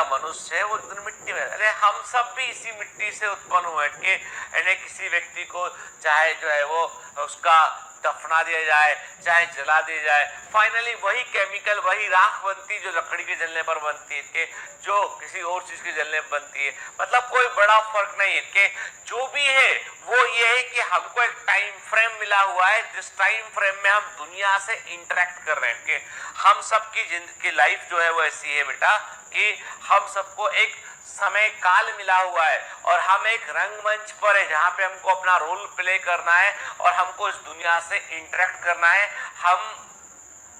मनुष्य है वो मिट्टी में, अरे हम सब भी इसी मिट्टी से उत्पन्न हुए कि किसी व्यक्ति को चाहे जो है वो उसका दफना दिया जाए चाहे जला दिया जाए, फाइनली वही केमिकल वही राख बनती जो लकड़ी के जलने पर बनती है कि जो किसी और चीज के जलने पर बनती है। मतलब कोई बड़ा फर्क नहीं है कि जो भी है वो ये है कि हमको एक टाइम फ्रेम मिला हुआ है, जिस टाइम फ्रेम में हम दुनिया से इंटरेक्ट कर रहे हैं कि हम सबकी जिंदगी लाइफ जो है वो ऐसी है बेटा कि हम सबको एक समय काल मिला हुआ है और हम एक रंगमंच पर है जहां पे हमको अपना रोल प्ले करना है और हमको इस दुनिया से इंटरेक्ट करना है। हम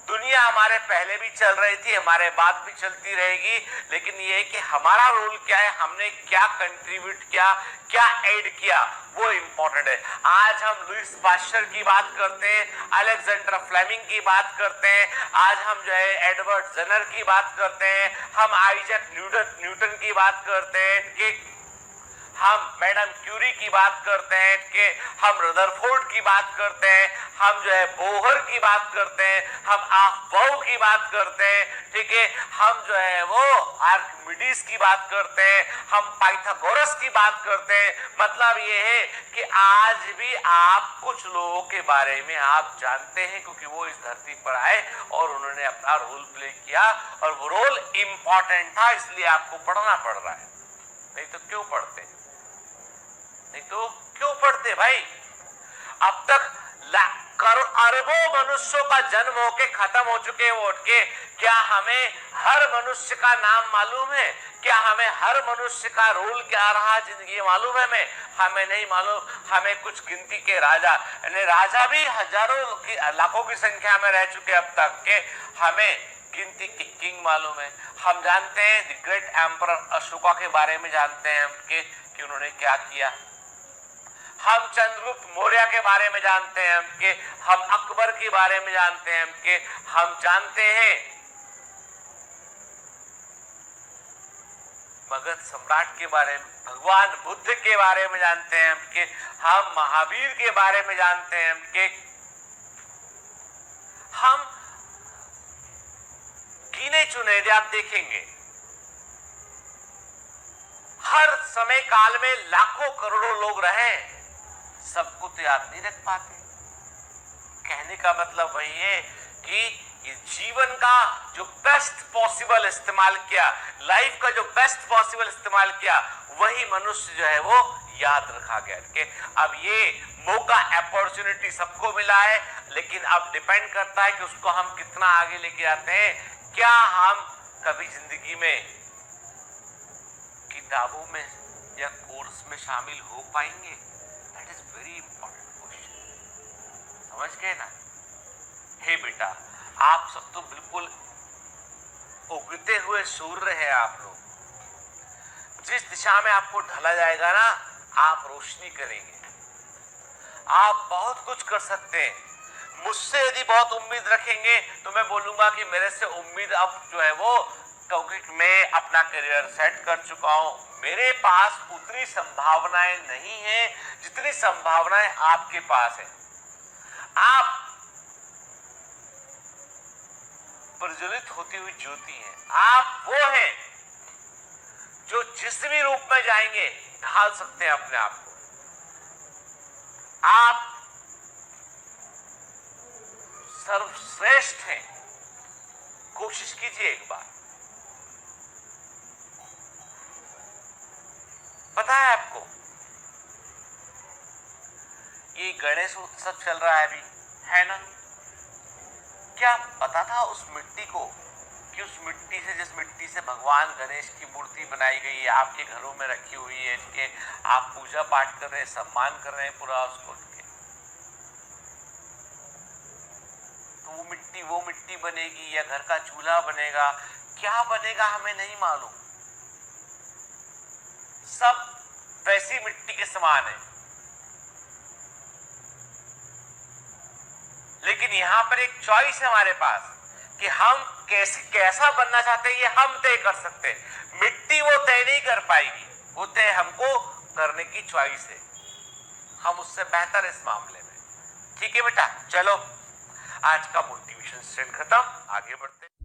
दुनिया हमारे पहले भी चल रही थी, हमारे बाद भी चलती रहेगी, लेकिन ये है कि हमारा रोल क्या है, हमने क्या कंट्रीब्यूट किया, क्या ऐड किया, वो इंपॉर्टेंट है। आज हम लुईस पास्चर की बात करते हैं, अलेक्जेंडर फ्लेमिंग की बात करते हैं, आज हम जो है एडवर्ड जेनर की बात करते हैं, हम आइजैक न्यूटन की बात करते हैं कि हम मैडम क्यूरी की बात करते हैं कि हम रदरफोर्ड की बात करते हैं, हम जो है बोहर की बात करते हैं, हम आफबाउ की बात करते हैं, ठीक है, हम जो है वो आर्किमिडीज की बात करते हैं, हम पाइथागोरस की बात करते हैं। मतलब ये है कि आज भी आप कुछ लोगों के बारे में आप जानते हैं क्योंकि वो इस धरती पर आए और उन्होंने अपना रोल प्ले किया और वो रोल इंपॉर्टेंट था, इसलिए आपको पढ़ना पड़ रहा है, नहीं तो क्यों पढ़ते, नहीं तो क्यों पढ़ते भाई। अब तक अरबों मनुष्यों का जन्म होके खत्म हो चुके हैं वोट के, क्या हमें हर मनुष्य का नाम मालूम है, क्या हमें हर मनुष्य का रोल क्या रहा जिंदगी मालूम है, हमें नहीं मालूम। हमें कुछ गिनती के राजा, राजा भी हजारों की लाखों की संख्या में रह चुके अब तक के, हमें गिनती के किंग मालूम है। हम जानते हैं द ग्रेट एम्परर अशोका के बारे में जानते हैं कि उन्होंने क्या किया। हम चंद्रगुप्त मौर्य के बारे में जानते हैं कि हम अकबर के बारे में जानते हैं कि हम जानते हैं मगध सम्राट के बारे में, भगवान बुद्ध के बारे में जानते हैं कि हम महावीर के बारे में जानते हैं कि हम गिने चुने आप देखेंगे हर समय काल में लाखों करोड़ों लोग रहे, सबको तो याद नहीं रख पाते। कहने का मतलब वही है कि ये जीवन का जो बेस्ट पॉसिबल इस्तेमाल किया, लाइफ का जो बेस्ट पॉसिबल इस्तेमाल किया, वही मनुष्य जो है वो याद रखा गया कि अब ये मौका अपॉर्चुनिटी सबको मिला है, लेकिन अब डिपेंड करता है कि उसको हम कितना आगे लेके आते हैं। क्या हम कभी जिंदगी में किताबों में या कोर्स में शामिल हो पाएंगे? That is very important question, समझ गए ना। हे बेटा, आप सब तो बिल्कुल उगते हुए सूर्य हैं आप लोग, जिस दिशा में आपको ढला जाएगा ना आप रोशनी करेंगे, आप बहुत कुछ कर सकते हैं। मुझसे यदि बहुत उम्मीद रखेंगे तो मैं बोलूंगा कि मेरे से उम्मीद अब जो है वो, क्योंकि मैं अपना करियर सेट कर चुका हूं, मेरे पास उतनी संभावनाएं नहीं है जितनी संभावनाएं आपके पास है। आप प्रज्वलित होती हुई ज्योति हैं, आप वो हैं जो जिस भी रूप में जाएंगे ढाल सकते हैं अपने आप को। आप सर्वश्रेष्ठ हैं, कोशिश कीजिए एक बार। पता है आपको ये गणेश उत्सव चल रहा है अभी, है ना? क्या पता था उस मिट्टी को कि उस मिट्टी से, जिस मिट्टी से भगवान गणेश की मूर्ति बनाई गई है, आपके घरों में रखी हुई है, इसके आप पूजा पाठ कर रहे हैं, सम्मान कर रहे हैं पूरा उसको, तो वो मिट्टी बनेगी या घर का चूल्हा बनेगा, क्या बनेगा हमें नहीं मालूम, सब वैसी मिट्टी के समान है। लेकिन यहां पर एक चॉइस है हमारे पास कि हम कैसा बनना चाहते हैं, ये हम तय कर सकते हैं। मिट्टी वो तय नहीं कर पाएगी, वो तय हमको करने की चॉइस है, हम उससे बेहतर इस मामले में। ठीक है बेटा, चलो आज का मोटिवेशन सेशन खत्म, आगे बढ़ते हैं।